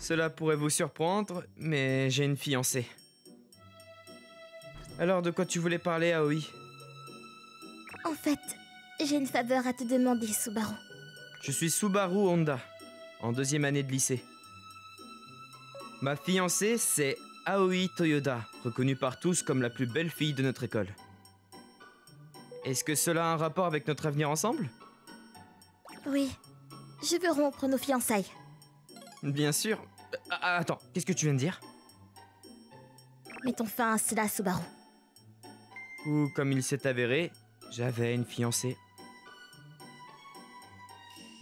Cela pourrait vous surprendre, mais j'ai une fiancée. Alors, de quoi tu voulais parler, Aoi? En fait, j'ai une faveur à te demander, Subaru. Je suis Subaru Honda, en 2e année de lycée. Ma fiancée, c'est Aoi Toyoda, reconnue par tous comme la plus belle fille de notre école. Est-ce que cela a un rapport avec notre avenir ensemble? Oui, je veux rompre nos fiançailles. Bien sûr. Attends, qu'est-ce que tu viens de dire? Mettons fin à cela, Subaru. Ou, comme il s'est avéré, j'avais une fiancée.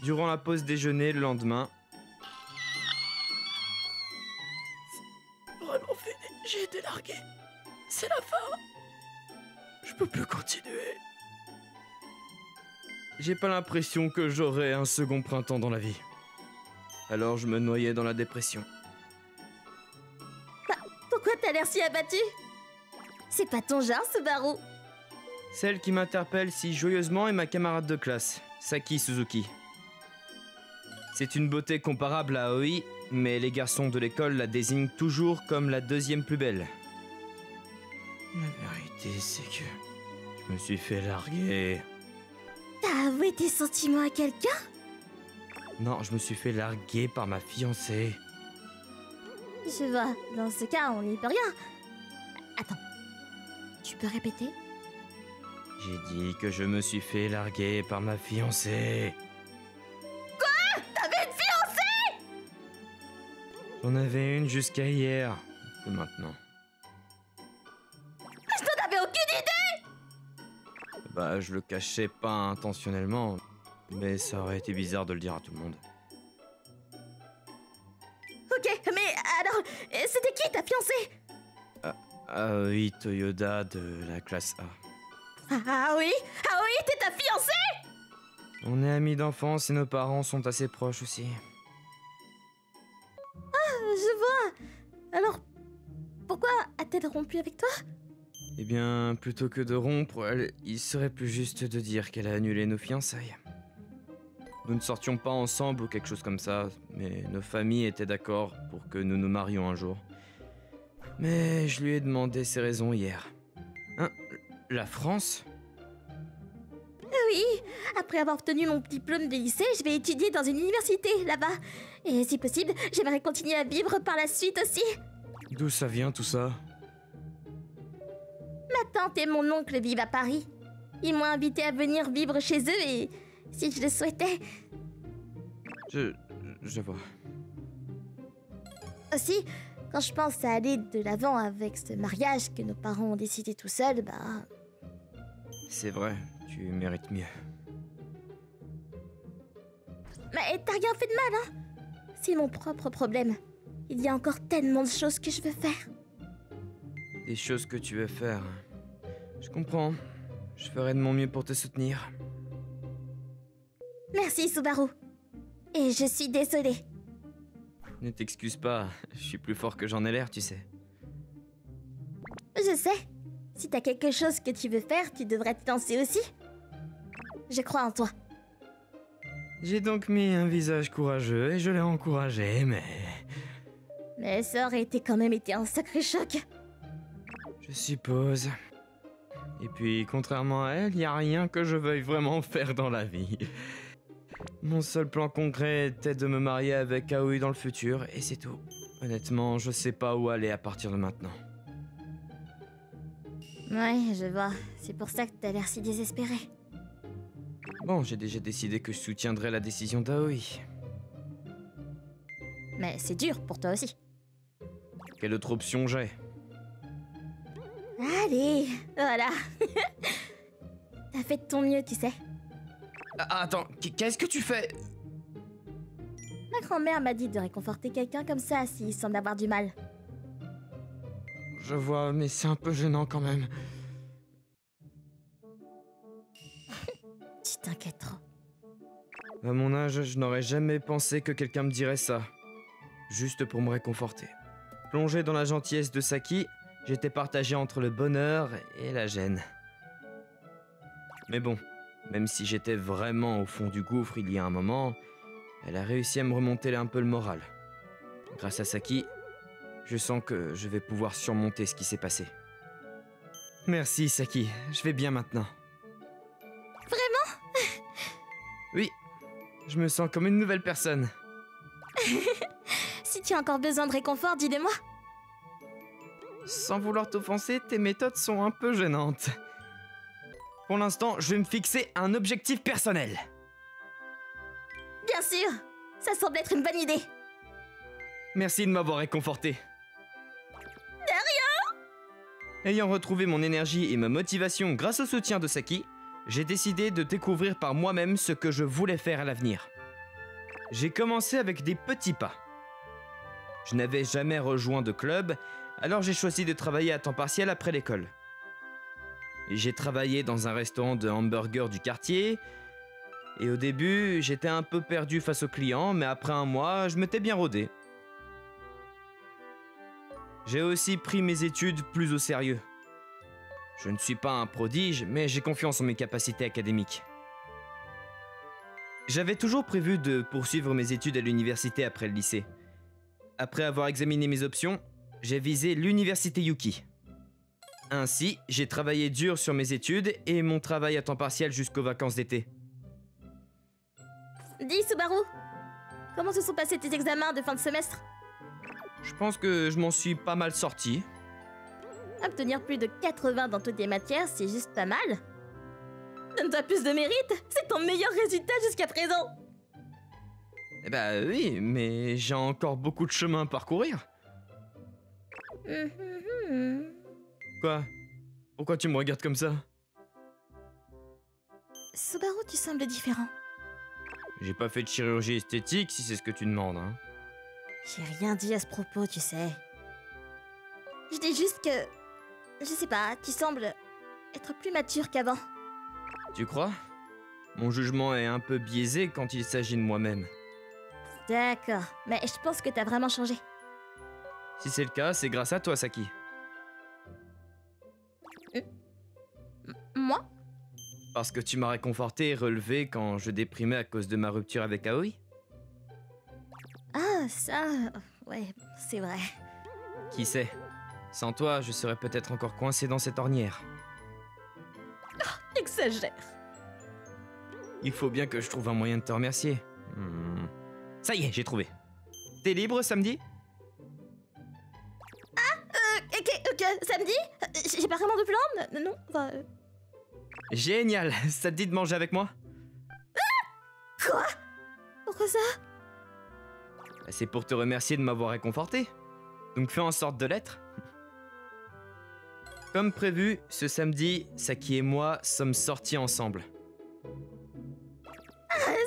Durant la pause déjeuner le lendemain... Vraiment fini, j'ai été largué. C'est la fin. Je peux plus continuer. J'ai pas l'impression que j'aurai un second printemps dans la vie. Alors je me noyais dans la dépression. Pourquoi t'as l'air si abattu? C'est pas ton genre, Subaru. Celle qui m'interpelle si joyeusement est ma camarade de classe, Saki Suzuki. C'est une beauté comparable à Aoi, mais les garçons de l'école la désignent toujours comme la 2e plus belle. La vérité, c'est que je me suis fait larguer. T'as avoué tes sentiments à quelqu'un? Non, je me suis fait larguer par ma fiancée. Je vois, dans ce cas, on n'y peut rien. Attends, tu peux répéter? J'ai dit que je me suis fait larguer par ma fiancée. Quoi? T'avais une fiancée? J'en avais une jusqu'à hier, que maintenant. Je t'en avais aucune idée! Bah, je le cachais pas intentionnellement, mais ça aurait été bizarre de le dire à tout le monde. Ok, mais alors, c'était qui ta fiancée? Aoi Toyoda de la classe A. Ah oui? Ah oui, t'es ta fiancée? On est amis d'enfance et nos parents sont assez proches aussi. Je vois. Alors, pourquoi a-t-elle rompu avec toi? Eh bien, plutôt que de rompre, il serait plus juste de dire qu'elle a annulé nos fiançailles. Nous ne sortions pas ensemble ou quelque chose comme ça, mais nos familles étaient d'accord pour que nous nous marions un jour. Mais je lui ai demandé ses raisons hier. Hein? La France? Oui, après avoir obtenu mon diplôme de lycée, je vais étudier dans une université là-bas. Et si possible, j'aimerais continuer à vivre par la suite aussi. D'où ça vient tout ça? Ma tante et mon oncle vivent à Paris. Ils m'ont invité à venir vivre chez eux et, si je le souhaitais... Je vois. Aussi, quand je pense à aller de l'avant avec ce mariage que nos parents ont décidé tout seuls, bah... C'est vrai, tu mérites mieux. Mais t'as rien fait de mal, hein? C'est mon propre problème. Il y a encore tellement de choses que je veux faire. Des choses que tu veux faire. Je comprends. Je ferai de mon mieux pour te soutenir. Merci, Subaru. Et je suis désolée. Ne t'excuse pas, je suis plus fort que j'en ai l'air, tu sais. Je sais. Si t'as quelque chose que tu veux faire, tu devrais te lancer aussi. Je crois en toi. J'ai donc mis un visage courageux et je l'ai encouragé, mais... Mais ça aurait quand même été un sacré choc. Je suppose. Et puis, contrairement à elle, y a rien que je veuille vraiment faire dans la vie. Mon seul plan concret était de me marier avec Aoi dans le futur, et c'est tout. Honnêtement, je sais pas où aller à partir de maintenant. Ouais, je vois. C'est pour ça que t'as l'air si désespéré. Bon, j'ai déjà décidé que je soutiendrai la décision d'Aoi. Mais c'est dur pour toi aussi. Quelle autre option j'ai? Allez, voilà. T'as fait de ton mieux, tu sais. Attends, qu'est-ce que tu fais? Ma grand-mère m'a dit de réconforter quelqu'un comme ça s'il semble avoir du mal. Je vois, mais c'est un peu gênant quand même. Tu t'inquiètes trop. À mon âge, je n'aurais jamais pensé que quelqu'un me dirait ça. Juste pour me réconforter. Plongé dans la gentillesse de Saki, j'étais partagé entre le bonheur et la gêne. Mais bon, même si j'étais vraiment au fond du gouffre il y a un moment, elle a réussi à me remonter un peu le moral. Grâce à Saki, je sens que je vais pouvoir surmonter ce qui s'est passé. Merci Saki, je vais bien maintenant. Vraiment? Oui, je me sens comme une nouvelle personne. Si tu as encore besoin de réconfort, dis-le-moi. Sans vouloir t'offenser, tes méthodes sont un peu gênantes. Pour l'instant, je vais me fixer un objectif personnel. Bien sûr, ça semble être une bonne idée. Merci de m'avoir réconforté. De rien. Ayant retrouvé mon énergie et ma motivation grâce au soutien de Saki, j'ai décidé de découvrir par moi-même ce que je voulais faire à l'avenir. J'ai commencé avec des petits pas. Je n'avais jamais rejoint de club, alors j'ai choisi de travailler à temps partiel après l'école. J'ai travaillé dans un restaurant de hamburgers du quartier, et au début, j'étais un peu perdu face aux clients, mais après un mois, je m'étais bien rodé. J'ai aussi pris mes études plus au sérieux. Je ne suis pas un prodige, mais j'ai confiance en mes capacités académiques. J'avais toujours prévu de poursuivre mes études à l'université après le lycée. Après avoir examiné mes options, j'ai visé l'université Yuki. Ainsi, j'ai travaillé dur sur mes études et mon travail à temps partiel jusqu'aux vacances d'été. Dis Subaru, comment se sont passés tes examens de fin de semestre? Je pense que je m'en suis pas mal sorti. Obtenir plus de 80 dans toutes les matières, c'est juste pas mal. Donne-toi plus de mérite, c'est ton meilleur résultat jusqu'à présent. Eh ben oui, mais j'ai encore beaucoup de chemin à parcourir. Quoi? Pourquoi tu me regardes comme ça? Subaru, tu sembles différent. J'ai pas fait de chirurgie esthétique si c'est ce que tu demandes, hein. J'ai rien dit à ce propos, tu sais. Je dis juste que... Je sais pas, tu sembles être plus mature qu'avant. Tu crois? Mon jugement est un peu biaisé quand il s'agit de moi-même. D'accord, mais je pense que t'as vraiment changé. Si c'est le cas, c'est grâce à toi, Saki. Moi? Parce que tu m'as réconforté et relevé quand je déprimais à cause de ma rupture avec Aoi. Ah, ça... Ouais, c'est vrai. Qui sait? Sans toi, je serais peut-être encore coincé dans cette ornière. Exagère. Il faut bien que je trouve un moyen de te remercier. Ça y est, j'ai trouvé. T'es libre samedi? Ok, samedi? J'ai pas vraiment de plan? Non, enfin... Génial! Ça te dit de manger avec moi? Quoi? Pourquoi ça? C'est pour te remercier de m'avoir réconforté. Donc fais en sorte de l'être. Comme prévu, ce samedi, Saki et moi sommes sortis ensemble.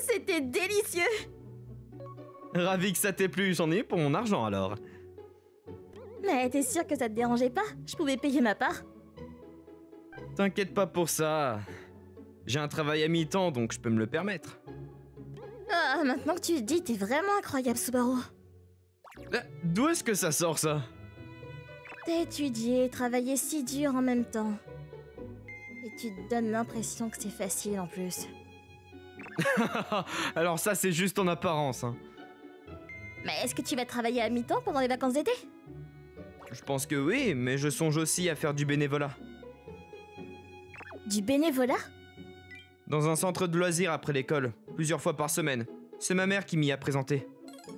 C'était délicieux! Ravi que ça t'ait plu, j'en ai eu pour mon argent alors. Mais t'es sûr que ça te dérangeait pas? Je pouvais payer ma part. T'inquiète pas pour ça. J'ai un travail à mi-temps, donc je peux me le permettre. Ah, maintenant que tu le dis, t'es vraiment incroyable, Subaru. D'où est-ce que ça sort, ça? T'as étudié, travaillé si dur en même temps. Et tu te donnes l'impression que c'est facile en plus. Alors ça, c'est juste en apparence, hein. Mais est-ce que tu vas travailler à mi-temps pendant les vacances d'été? Je pense que oui, mais je songe aussi à faire du bénévolat. Du bénévolat? Dans un centre de loisirs après l'école, plusieurs fois par semaine. C'est ma mère qui m'y a présenté.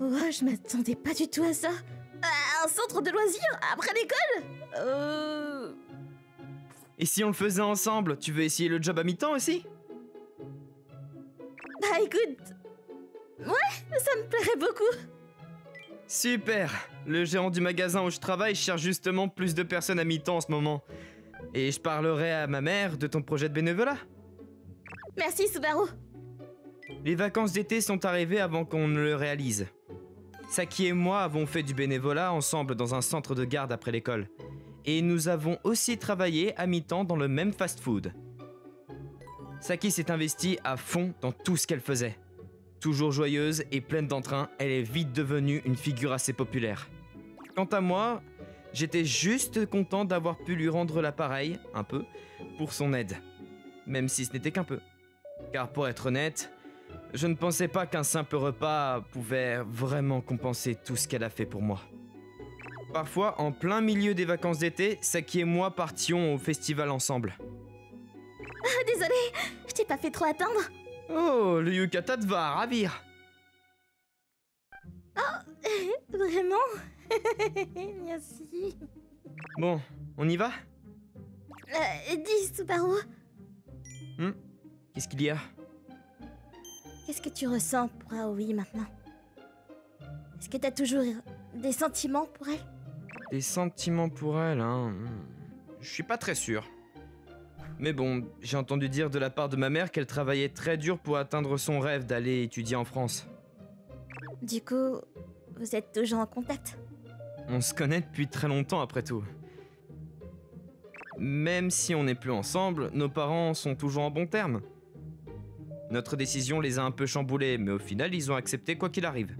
Ouais, je m'attendais pas du tout à ça. Un centre de loisirs après l'école? Et si on le faisait ensemble, tu veux essayer le job à mi-temps aussi? Bah écoute... Ouais, ça me plairait beaucoup. Super! Le gérant du magasin où je travaille cherche justement plus de personnes à mi-temps en ce moment. Et je parlerai à ma mère de ton projet de bénévolat. Merci, Subaru. Les vacances d'été sont arrivées avant qu'on ne le réalise. Saki et moi avons fait du bénévolat ensemble dans un centre de garde après l'école. Et nous avons aussi travaillé à mi-temps dans le même fast-food. Saki s'est investie à fond dans tout ce qu'elle faisait. Toujours joyeuse et pleine d'entrain, elle est vite devenue une figure assez populaire. Quant à moi, j'étais juste content d'avoir pu lui rendre l'appareil, un peu, pour son aide. Même si ce n'était qu'un peu. Car pour être honnête, Je ne pensais pas qu'un simple repas pouvait vraiment compenser tout ce qu'elle a fait pour moi. Parfois, en plein milieu des vacances d'été, Saki et moi partions au festival ensemble. Ah, désolée, je t'ai pas fait trop attendre. Oh, le yukata te va ravir. Vraiment? Merci. Bon, on y va? Dis, Subaru, Qu'est-ce qu'il y a? qu'est-ce que tu ressens pour Aoi maintenant? Est-ce que t'as toujours des sentiments pour elle? Des sentiments pour elle, hein? Je suis pas très sûr. Mais bon, j'ai entendu dire de la part de ma mère qu'elle travaillait très dur pour atteindre son rêve d'aller étudier en France. Du coup, vous êtes toujours en contact? On se connaît depuis très longtemps après tout. Même si on n'est plus ensemble, nos parents sont toujours en bons termes. Notre décision les a un peu chamboulés, mais au final, ils ont accepté quoi qu'il arrive.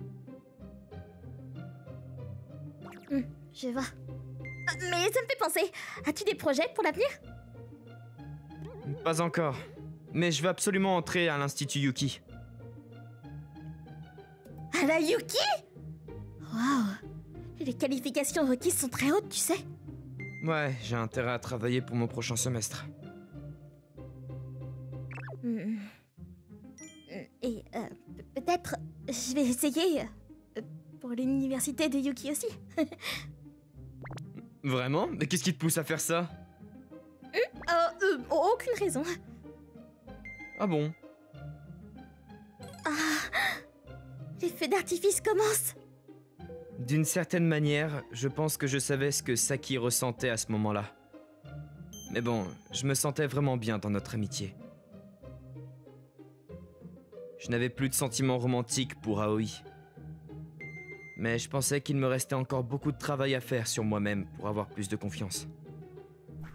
Je vois. Mais ça me fait penser, as-tu des projets pour l'avenir? Pas encore. Mais je vais absolument entrer à l'Institut Yuki. À la Yuki? Waouh! Les qualifications requises sont très hautes, tu sais. Ouais, j'ai intérêt à travailler pour mon prochain semestre. Et peut-être je vais essayer pour l'université de Yuki aussi. Vraiment? Mais qu'est-ce qui te pousse à faire ça? Aucune raison. Ah bon? Les feux d'artifice commencent. D'une certaine manière, je pense que je savais ce que Saki ressentait à ce moment-là. Mais bon, je me sentais vraiment bien dans notre amitié. Je n'avais plus de sentiments romantiques pour Aoi. Mais je pensais qu'il me restait encore beaucoup de travail à faire sur moi-même pour avoir plus de confiance.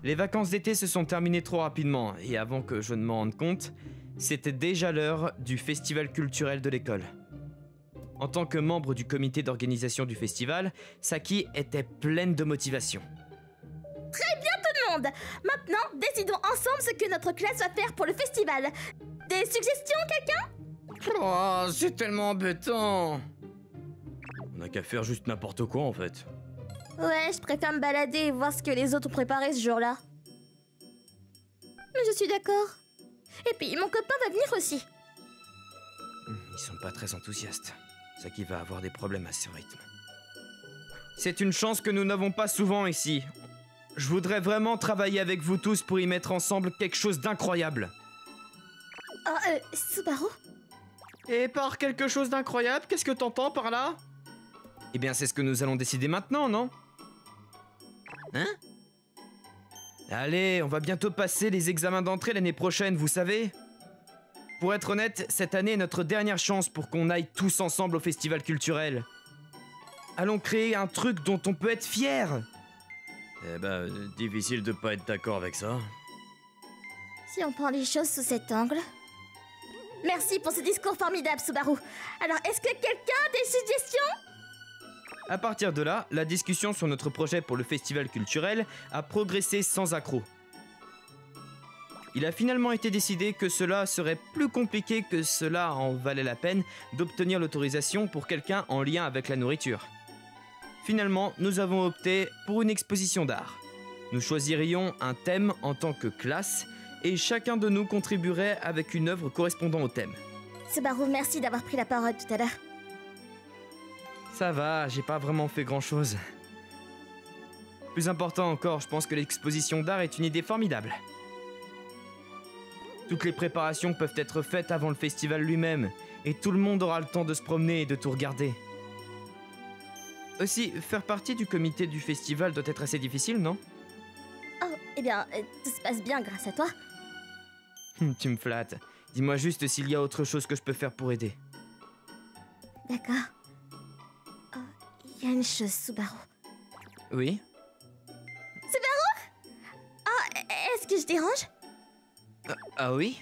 Les vacances d'été se sont terminées trop rapidement, et avant que je ne m'en rende compte, c'était déjà l'heure du festival culturel de l'école. En tant que membre du comité d'organisation du festival, Saki était pleine de motivation. Très bien tout le monde. Maintenant, décidons ensemble ce que notre classe va faire pour le festival. Des suggestions, quelqu'un? Oh, c'est tellement embêtant! On n'a qu'à faire juste n'importe quoi en fait. Ouais, je préfère me balader et voir ce que les autres ont préparé ce jour-là. Mais je suis d'accord. Et puis, mon copain va venir aussi. Ils sont pas très enthousiastes. Saki va avoir des problèmes à ce rythme. C'est une chance que nous n'avons pas souvent ici. Je voudrais vraiment travailler avec vous tous pour y mettre ensemble quelque chose d'incroyable. Subaru? Et par quelque chose d'incroyable, qu'est-ce que t'entends par là? Eh bien, c'est ce que nous allons décider maintenant, non? Hein? Allez, on va bientôt passer les examens d'entrée l'année prochaine, vous savez? Pour être honnête, cette année est notre dernière chance pour qu'on aille tous ensemble au festival culturel. Allons créer un truc dont on peut être fier. Eh ben, difficile de pas être d'accord avec ça. Si on prend les choses sous cet angle... Merci pour ce discours formidable, Subaru. Alors, est-ce que quelqu'un a des suggestions? À partir de là, la discussion sur notre projet pour le festival culturel a progressé sans accroc. Il a finalement été décidé que cela serait plus compliqué que cela en valait la peine d'obtenir l'autorisation pour quelqu'un en lien avec la nourriture. Finalement, nous avons opté pour une exposition d'art. Nous choisirions un thème en tant que classe et chacun de nous contribuerait avec une œuvre correspondant au thème. Subaru, merci d'avoir pris la parole tout à l'heure. Ça va, j'ai pas vraiment fait grand-chose. Plus important encore, je pense que l'exposition d'art est une idée formidable. Toutes les préparations peuvent être faites avant le festival lui-même, et tout le monde aura le temps de se promener et de tout regarder. Aussi, faire partie du comité du festival doit être assez difficile, non? Oh, eh bien, tout se passe bien grâce à toi. Tu me flattes. Dis-moi juste s'il y a autre chose que je peux faire pour aider. D'accord. Oh, il y a une chose, Subaru. Oui? Subaru? Oh, est-ce que je dérange? Ah oui?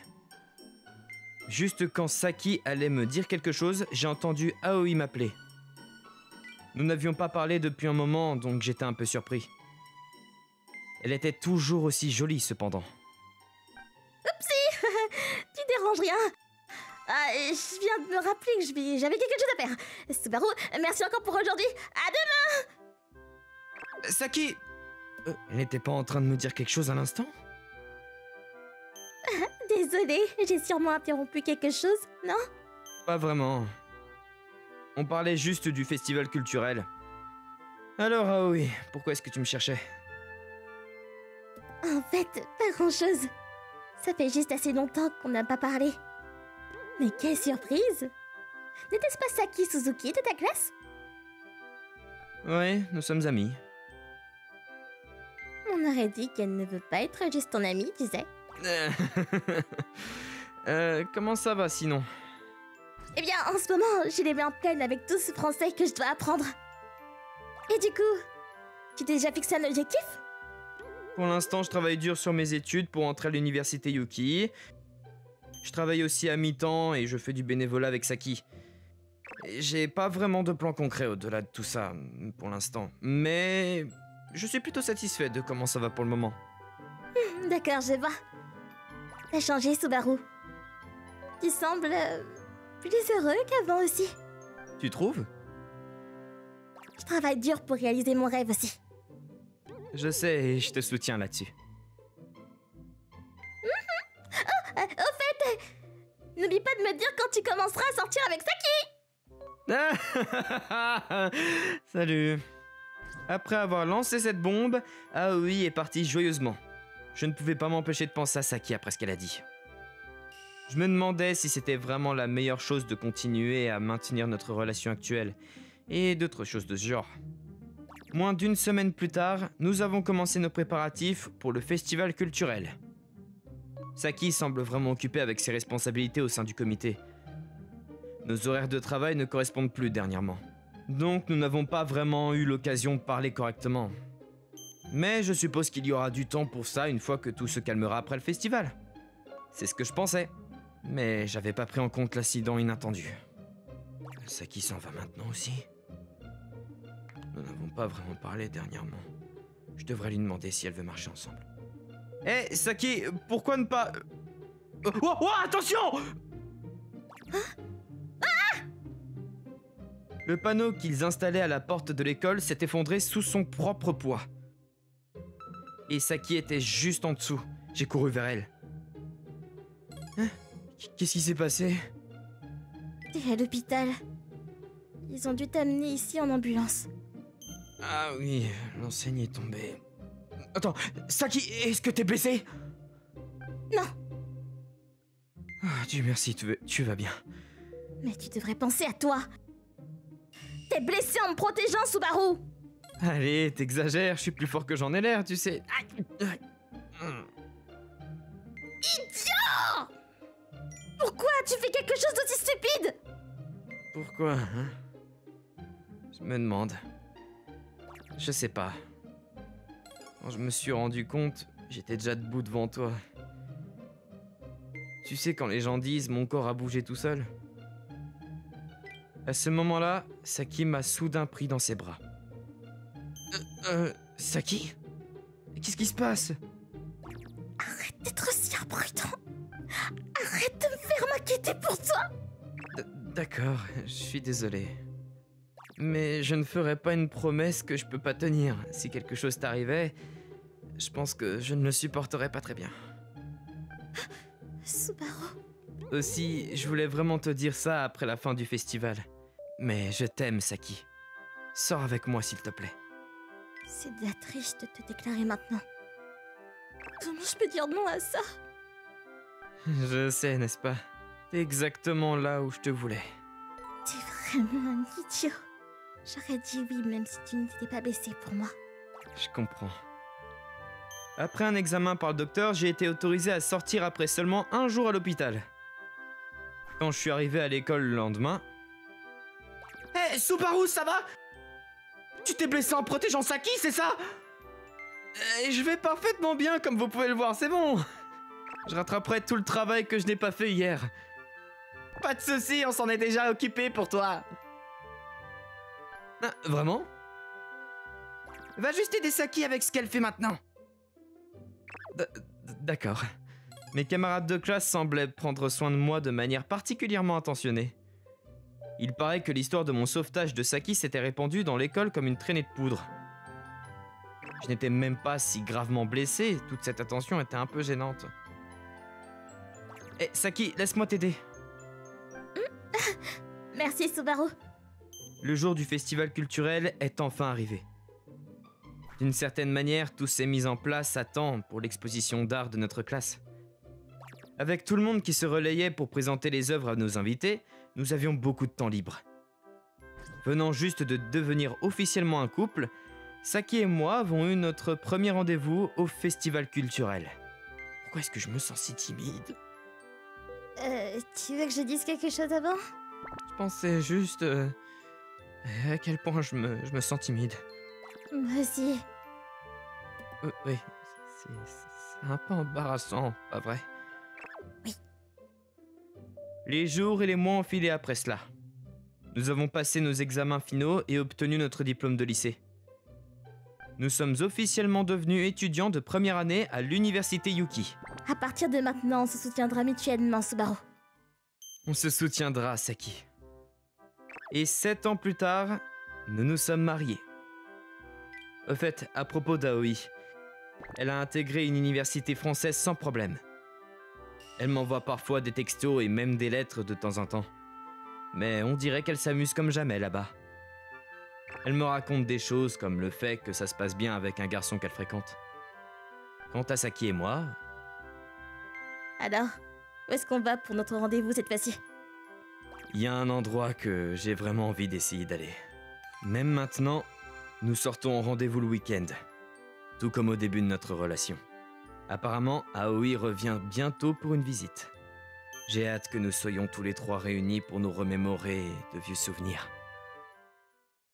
Juste quand Saki allait me dire quelque chose, j'ai entendu Aoi m'appeler. Nous n'avions pas parlé depuis un moment, donc j'étais un peu surpris. Elle était toujours aussi jolie, cependant. Oupsie. Tu déranges rien. Ah, je viens de me rappeler que j'avais quelque chose à faire. Subaru, merci encore pour aujourd'hui. À demain. Saki! Elle n'était pas en train de me dire quelque chose à l'instant? Désolée, j'ai sûrement interrompu quelque chose, non? Pas vraiment. On parlait juste du festival culturel. Alors, Aoi, pourquoi est-ce que tu me cherchais? En fait, pas grand-chose. Ça fait juste assez longtemps qu'on n'a pas parlé. Mais quelle surprise! N'était-ce pas Saki Suzuki de ta classe? Ouais, nous sommes amis. On aurait dit qu'elle ne veut pas être juste ton amie, tu sais. Comment ça va sinon? Eh bien, en ce moment, j'ai les mains pleines avec tout ce français que je dois apprendre. Et du coup, tu t'es déjà fixé un objectif? Pour l'instant, je travaille dur sur mes études pour entrer à l'université Yuki. Je travaille aussi à mi-temps et je fais du bénévolat avec Saki. J'ai pas vraiment de plan concret au-delà de tout ça, pour l'instant. Mais je suis plutôt satisfait de comment ça va pour le moment. D'accord, je vois. T'as changé, Subaru. Tu sembles plus heureux qu'avant aussi. Tu trouves? Je travaille dur pour réaliser mon rêve aussi. Je sais et je te soutiens là-dessus. Au fait, n'oublie pas de me dire quand tu commenceras à sortir avec Saki. Salut. Après avoir lancé cette bombe, Aoi est partie joyeusement. Je ne pouvais pas m'empêcher de penser à Saki après ce qu'elle a dit. Je me demandais si c'était vraiment la meilleure chose de continuer à maintenir notre relation actuelle, et d'autres choses de ce genre. Moins d'une semaine plus tard, nous avons commencé nos préparatifs pour le festival culturel. Saki semble vraiment occupée avec ses responsabilités au sein du comité. Nos horaires de travail ne correspondent plus dernièrement. Donc nous n'avons pas vraiment eu l'occasion de parler correctement. Mais je suppose qu'il y aura du temps pour ça une fois que tout se calmera après le festival. C'est ce que je pensais. Mais j'avais pas pris en compte l'incident inattendu. Saki s'en va maintenant aussi. Nous n'avons pas vraiment parlé dernièrement. Je devrais lui demander si elle veut marcher ensemble. Hé, Saki, pourquoi ne pas... Oh, oh, attention! Le panneau qu'ils installaient à la porte de l'école s'est effondré sous son propre poids. Et Saki était juste en dessous. J'ai couru vers elle. Hein? Qu'est-ce qui s'est passé? T'es à l'hôpital. Ils ont dû t'amener ici en ambulance. Ah oui, l'enseigne est tombée. Attends, Saki, est-ce que t'es blessé? Non, Ah, Dieu merci, tu vas bien. mais tu devrais penser à toi. T'es blessé en me protégeant, Subaru. Allez, t'exagères, je suis plus fort que j'en ai l'air, tu sais. Aïe, aïe. Idiot! Pourquoi tu fais quelque chose d'aussi stupide? Pourquoi, hein? Je me demande. Je sais pas. Quand je me suis rendu compte, j'étais déjà debout devant toi. Tu sais quand les gens disent mon corps a bougé tout seul? À ce moment-là, Saki m'a soudain pris dans ses bras. Saki? Qu'est-ce qui se passe? Arrête d'être si imprudent. Arrête de me faire m'inquiéter pour toi. D'accord, je suis désolé. Mais je ne ferai pas une promesse que je peux pas tenir. Si quelque chose t'arrivait, je pense que je ne le supporterais pas très bien. Subaru, Aussi, je voulais vraiment te dire ça après la fin du festival. Mais je t'aime, Saki. Sors avec moi, s'il te plaît. c'est de la triche de te déclarer maintenant. Comment je peux dire non à ça? Je sais, n'est-ce pas? T'es exactement là où je te voulais. T'es vraiment un idiot. J'aurais dit oui même si tu n'étais pas blessé pour moi. Je comprends. Après un examen par le docteur, j'ai été autorisé à sortir après seulement un jour à l'hôpital. Quand je suis arrivé à l'école le lendemain... Hé, Subaru, ça va? Tu t'es blessé en protégeant Saki, c'est ça? Je vais parfaitement bien, comme vous pouvez le voir, c'est bon. Je rattraperai tout le travail que je n'ai pas fait hier. Pas de soucis, on s'en est déjà occupé pour toi. Ah, vraiment? Va juste aider Saki avec ce qu'elle fait maintenant. D'accord. Mes camarades de classe semblaient prendre soin de moi de manière particulièrement attentionnée. Il paraît que l'histoire de mon sauvetage de Saki s'était répandue dans l'école comme une traînée de poudre. Je n'étais même pas si gravement blessé, toute cette attention était un peu gênante. Eh, Saki, laisse-moi t'aider. Merci, Subaru. Le jour du festival culturel est enfin arrivé. D'une certaine manière, tout s'est mis en place à temps pour l'exposition d'art de notre classe. Avec tout le monde qui se relayait pour présenter les œuvres à nos invités, nous avions beaucoup de temps libre. Venant juste de devenir officiellement un couple, Saki et moi avons eu notre premier rendez-vous au festival culturel. Pourquoi est-ce que je me sens si timide ? Tu veux que je dise quelque chose avant? Je pensais juste à quel point je me sens timide. Moi aussi. Oui, c'est un peu embarrassant, pas vrai? Oui. Les jours et les mois ont filé après cela. Nous avons passé nos examens finaux et obtenu notre diplôme de lycée. Nous sommes officiellement devenus étudiants de première année à l'université Yuki. À partir de maintenant, on se soutiendra mutuellement, Subaru. On se soutiendra, Saki. Et 7 ans plus tard, nous nous sommes mariés. Au fait, à propos d'Aoi, elle a intégré une université française sans problème. Elle m'envoie parfois des textos et même des lettres de temps en temps. Mais on dirait qu'elle s'amuse comme jamais là-bas. Elle me raconte des choses comme le fait que ça se passe bien avec un garçon qu'elle fréquente. Quant à Saki et moi... Alors, où est-ce qu'on va pour notre rendez-vous cette fois-ci? Il y a un endroit que j'ai vraiment envie d'essayer d'aller. Même maintenant, nous sortons en rendez-vous le week-end. Tout comme au début de notre relation. Apparemment, Aoi revient bientôt pour une visite. J'ai hâte que nous soyons tous les trois réunis pour nous remémorer de vieux souvenirs.